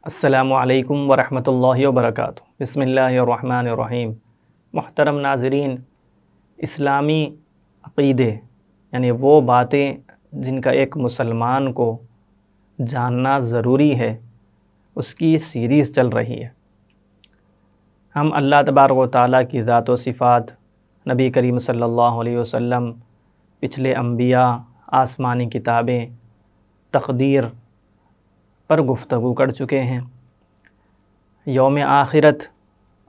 السلام علیکم ورحمۃ اللہ وبرکاتہ۔ بسم اللہ الرحمن الرحیم۔ محترم ناظرین، اسلامی عقیدے یعنی وہ باتیں جن کا ایک مسلمان کو جاننا ضروری ہے، اس کی سیریز چل رہی ہے۔ ہم اللہ تبارک و تعالیٰ کی ذات و صفات، نبی کریم صلی اللہ علیہ وسلم، پچھلے انبیاء، آسمانی کتابیں، تقدیر پر گفتگو کر چکے ہیں۔ یوم آخرت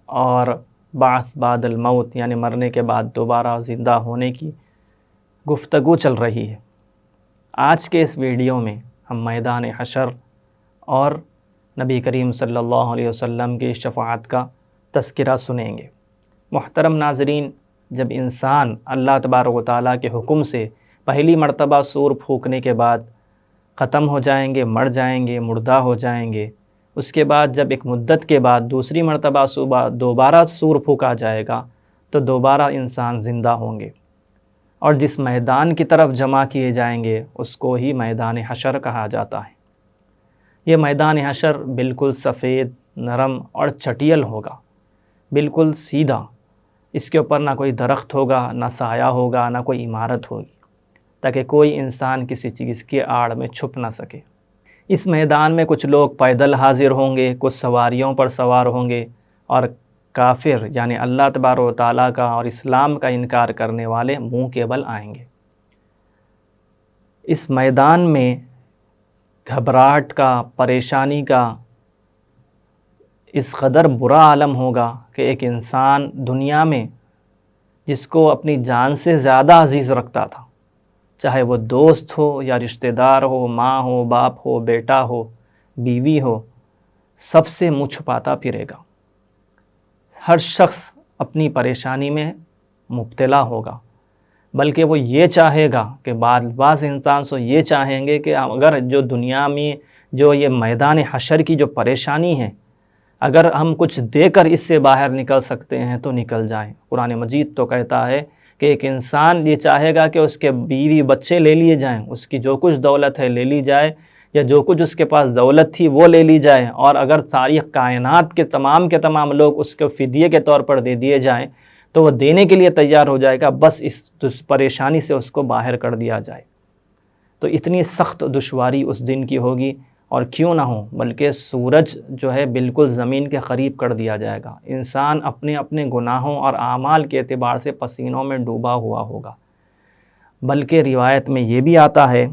اور بعث بعد الموت یعنی مرنے کے بعد دوبارہ زندہ ہونے کی گفتگو چل رہی ہے۔ آج کے اس ویڈیو میں ہم میدان حشر اور نبی کریم صلی اللہ علیہ وسلم کی شفاعت کا تذکرہ سنیں گے۔ محترم ناظرین، جب انسان اللہ تبارک و تعالیٰ کے حکم سے پہلی مرتبہ سور پھونکنے کے بعد ختم ہو جائیں گے، مر جائیں گے، مردہ ہو جائیں گے، اس کے بعد جب ایک مدت کے بعد دوسری مرتبہ دوبارہ سور پھونکا جائے گا تو دوبارہ انسان زندہ ہوں گے، اور جس میدان کی طرف جمع کیے جائیں گے اس کو ہی میدان حشر کہا جاتا ہے۔ یہ میدان حشر بالکل سفید، نرم اور چٹیل ہوگا، بالکل سیدھا۔ اس کے اوپر نہ کوئی درخت ہوگا، نہ سایہ ہوگا، نہ کوئی عمارت ہوگی، تاکہ کوئی انسان کسی چیز کی آڑ میں چھپ نہ سکے۔ اس میدان میں کچھ لوگ پیدل حاضر ہوں گے، کچھ سواریوں پر سوار ہوں گے، اور کافر یعنی اللہ تبارک و تعالیٰ کا اور اسلام کا انکار کرنے والے منہ کے بل آئیں گے۔ اس میدان میں گھبراہٹ کا، پریشانی کا اس قدر برا عالم ہوگا کہ ایک انسان دنیا میں جس کو اپنی جان سے زیادہ عزیز رکھتا تھا، چاہے وہ دوست ہو یا رشتہ دار ہو، ماں ہو، باپ ہو، بیٹا ہو، بیوی ہو، سب سے منہ چھپاتا پھرے گا۔ ہر شخص اپنی پریشانی میں مبتلا ہوگا، بلکہ وہ یہ چاہے گا کہ بعض انسان سو یہ چاہیں گے کہ اگر جو دنیا میں جو یہ میدان حشر کی جو پریشانی ہے، اگر ہم کچھ دے کر اس سے باہر نکل سکتے ہیں تو نکل جائیں۔ قرآن مجید تو کہتا ہے کہ ایک انسان یہ چاہے گا کہ اس کے بیوی بچے لے لیے جائیں، اس کی جو کچھ دولت ہے لے لی جائے، یا جو کچھ اس کے پاس دولت تھی وہ لے لی جائے، اور اگر ساری کائنات کے تمام لوگ اس کو فدیے کے طور پر دے دیے جائیں تو وہ دینے کے لیے تیار ہو جائے گا، بس اس پریشانی سے اس کو باہر کر دیا جائے۔ تو اتنی سخت دشواری اس دن کی ہوگی، اور کیوں نہ ہو، بلکہ سورج جو ہے بالکل زمین کے قریب کر دیا جائے گا۔ انسان اپنے گناہوں اور اعمال کے اعتبار سے پسینوں میں ڈوبا ہوا ہوگا، بلکہ روایت میں یہ بھی آتا ہے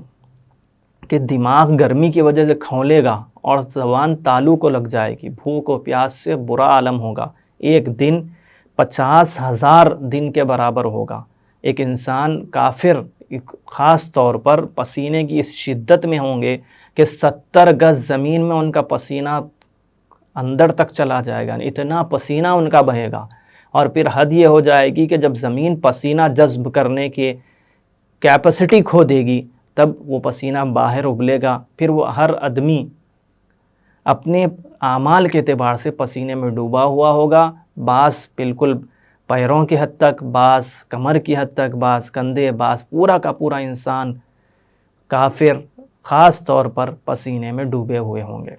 کہ دماغ گرمی کی وجہ سے کھولے گا اور زبان تالو کو لگ جائے گی، بھوک و پیاس سے برا عالم ہوگا۔ ایک دن 50,000 دن کے برابر ہوگا۔ ایک انسان کافر خاص طور پر پسینے کی اس شدت میں ہوں گے کہ 70 گز زمین میں ان کا پسینہ اندر تک چلا جائے گا، اتنا پسینہ ان کا بہے گا، اور پھر حد یہ ہو جائے گی کہ جب زمین پسینہ جذب کرنے کی کیپیسٹی کھو دے گی تب وہ پسینہ باہر ابلے گا۔ پھر وہ ہر آدمی اپنے اعمال کے اعتبار سے پسینے میں ڈوبا ہوا ہوگا، بعض بالکل پیروں کی حد تک، بعض کمر کی حد تک، بعض کندھے، بعض پورا کا پورا انسان کافر خاص طور پر پسینے میں ڈوبے ہوئے ہوں گے۔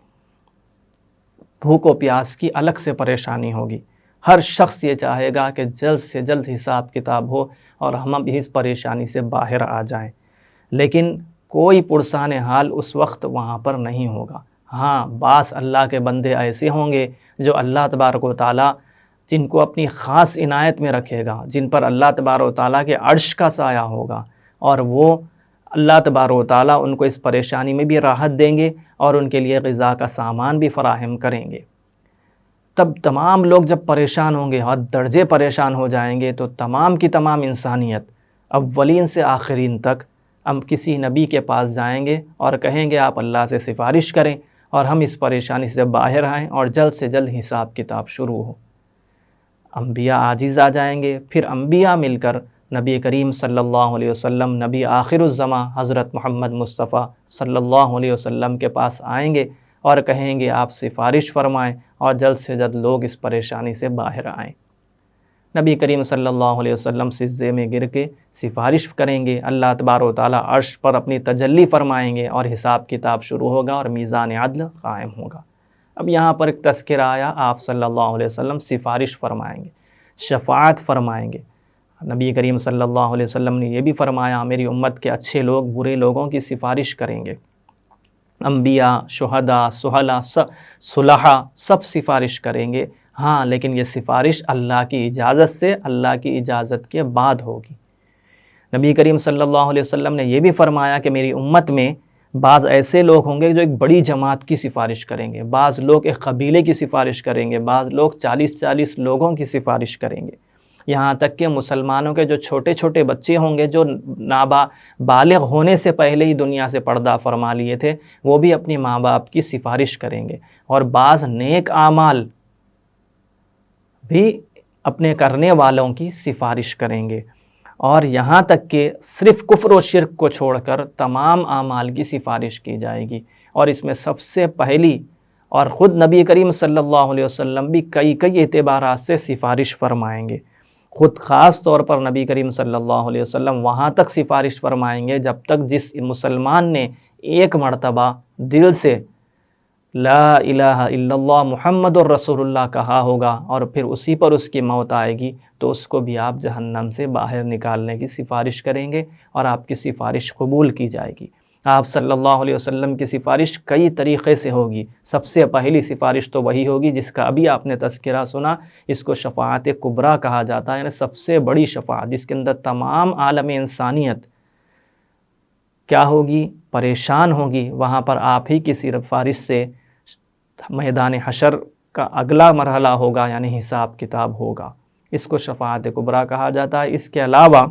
بھوک و پیاس کی الگ سے پریشانی ہوگی۔ ہر شخص یہ چاہے گا کہ جلد سے جلد حساب کتاب ہو اور ہم بھی اس پریشانی سے باہر آ جائیں، لیکن کوئی پرسان حال اس وقت وہاں پر نہیں ہوگا۔ ہاں، بعض اللہ کے بندے ایسے ہوں گے جو اللہ تبارک و تعالیٰ جن کو اپنی خاص عنایت میں رکھے گا، جن پر اللہ تبارک و تعالیٰ کے عرش کا سایہ ہوگا، اور وہ اللہ تبارک و تعالیٰ ان کو اس پریشانی میں بھی راحت دیں گے اور ان کے لیے غذا کا سامان بھی فراہم کریں گے۔ تب تمام لوگ جب پریشان ہوں گے، حد درجے پریشان ہو جائیں گے، تو تمام کی تمام انسانیت اولین سے آخرین تک ہم کسی نبی کے پاس جائیں گے اور کہیں گے آپ اللہ سے سفارش کریں اور ہم اس پریشانی سے باہر آئیں اور جلد سے جلد حساب کتاب شروع ہو۔ انبیاء عاجز آ جائیں گے، پھر انبیاء مل کر نبی کریم صلی اللہ علیہ وسلم، نبی آخر الزماں حضرت محمد مصطفیٰ صلی اللہ علیہ وسلم کے پاس آئیں گے اور کہیں گے آپ سفارش فرمائیں اور جلد سے جلد لوگ اس پریشانی سے باہر آئیں۔ نبی کریم صلی اللہ علیہ وسلم سجدے میں گر کے سفارش کریں گے، اللہ تبارک و تعالیٰ عرش پر اپنی تجلی فرمائیں گے اور حساب کتاب شروع ہوگا اور میزان عدل قائم ہوگا۔ اب یہاں پر ایک تذکرہ آیا، آپ صلی اللہ علیہ وسلم سفارش فرمائیں گے، شفاعت فرمائیں گے۔ نبی کریم صلی اللہ علیہ وسلم نے یہ بھی فرمایا میری امت کے اچھے لوگ برے لوگوں کی سفارش کریں گے، انبیاء، شہداء، صلحاء سب سفارش کریں گے، ہاں لیکن یہ سفارش اللہ کی اجازت سے، اللہ کی اجازت کے بعد ہوگی۔ نبی کریم صلی اللہ علیہ وسلم نے یہ بھی فرمایا کہ میری امت میں بعض ایسے لوگ ہوں گے جو ایک بڑی جماعت کی سفارش کریں گے، بعض لوگ ایک قبیلے کی سفارش کریں گے، بعض لوگ 40 لوگوں کی سفارش کریں گے، یہاں تک کہ مسلمانوں کے جو چھوٹے چھوٹے بچے ہوں گے جو بالغ ہونے سے پہلے ہی دنیا سے پردہ فرما لیے تھے، وہ بھی اپنی ماں باپ کی سفارش کریں گے، اور بعض نیک اعمال بھی اپنے کرنے والوں کی سفارش کریں گے، اور یہاں تک کہ صرف کفر و شرک کو چھوڑ کر تمام اعمال کی سفارش کی جائے گی۔ اور اس میں سب سے پہلی، اور خود نبی کریم صلی اللہ علیہ وسلم بھی کئی اعتبارات سے سفارش فرمائیں گے، خود خاص طور پر نبی کریم صلی اللہ علیہ وسلم وہاں تک سفارش فرمائیں گے جب تک جس مسلمان نے ایک مرتبہ دل سے لا الہ الا اللہ محمد الرسول اللہ کہا ہوگا اور پھر اسی پر اس کی موت آئے گی، تو اس کو بھی آپ جہنم سے باہر نکالنے کی سفارش کریں گے اور آپ کی سفارش قبول کی جائے گی۔ آپ صلی اللہ علیہ وسلم کی سفارش کئی طریقے سے ہوگی۔ سب سے پہلی سفارش تو وہی ہوگی جس کا ابھی آپ نے تذکرہ سنا، اس کو شفاعت کبریٰ کہا جاتا ہے، یعنی سب سے بڑی شفاعت، جس کے اندر تمام عالم انسانیت کیا ہوگی؟ پریشان ہوگی۔ وہاں پر آپ ہی کی سفارش سے میدان حشر کا اگلا مرحلہ ہوگا، یعنی حساب کتاب ہوگا، اس کو شفاعت کبریٰ کہا جاتا ہے۔ اس کے علاوہ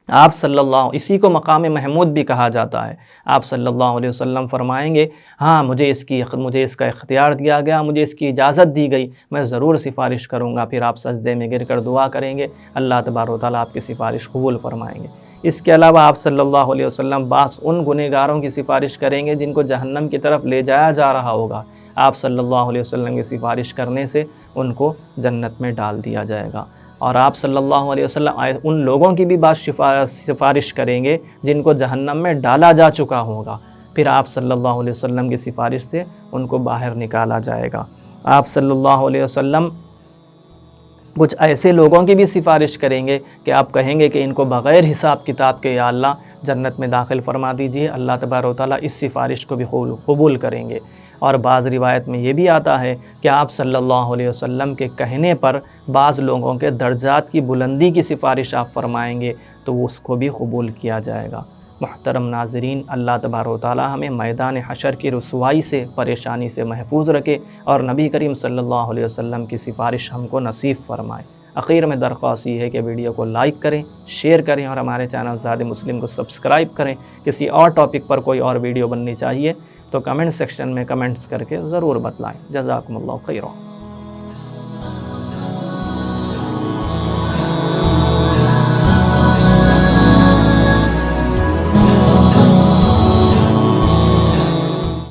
آپ صلی اللہ، اسی کو مقام محمود بھی کہا جاتا ہے، آپ صلی اللہ علیہ وسلم فرمائیں گے ہاں مجھے اس کا اختیار دیا گیا، مجھے اس کی اجازت دی گئی، میں ضرور سفارش کروں گا۔ پھر آپ سجدے میں گر کر دعا کریں گے، اللہ تبارک و تعالیٰ آپ کی سفارش قبول فرمائیں گے۔ اس کے علاوہ آپ صلی اللہ علیہ وسلم بعض ان گنہگاروں کی سفارش کریں گے جن کو جہنم کی طرف لے جایا جا رہا ہوگا، آپ صلی اللہ علیہ وسلم کی سفارش کرنے سے ان کو جنت میں ڈال دیا جائے گا۔ اور آپ صلی اللہ علیہ وسلم ان لوگوں کی بھی بعض سفارش کریں گے جن کو جہنم میں ڈالا جا چکا ہوگا، پھر آپ صلی اللہ علیہ وسلم کی سفارش سے ان کو باہر نکالا جائے گا۔ آپ صلی اللہ علیہ وسلم کچھ ایسے لوگوں کی بھی سفارش کریں گے کہ آپ کہیں گے کہ ان کو بغیر حساب کتاب کے یا اللہ جنت میں داخل فرما دیجئے، اللہ تبارک و تعالیٰ اس سفارش کو بھی قبول کریں گے۔ اور بعض روایت میں یہ بھی آتا ہے کہ آپ صلی اللہ علیہ وسلم کے کہنے پر بعض لوگوں کے درجات کی بلندی کی سفارش آپ فرمائیں گے تو اس کو بھی قبول کیا جائے گا۔ محترم ناظرین، اللہ تبارک و تعالیٰ ہمیں میدان حشر کی رسوائی سے، پریشانی سے محفوظ رکھے اور نبی کریم صلی اللہ علیہ وسلم کی سفارش ہم کو نصیب فرمائے۔ اخیر میں درخواست یہ ہے کہ ویڈیو کو لائک کریں، شیئر کریں اور ہمارے چینل زاد مسلم کو سبسکرائب کریں۔ کسی اور ٹاپک پر کوئی اور ویڈیو بننی چاہیے تو کمنٹ سیکشن میں کمنٹس کر کے ضرور بتلائیں۔ جزاکم اللہ خیرا۔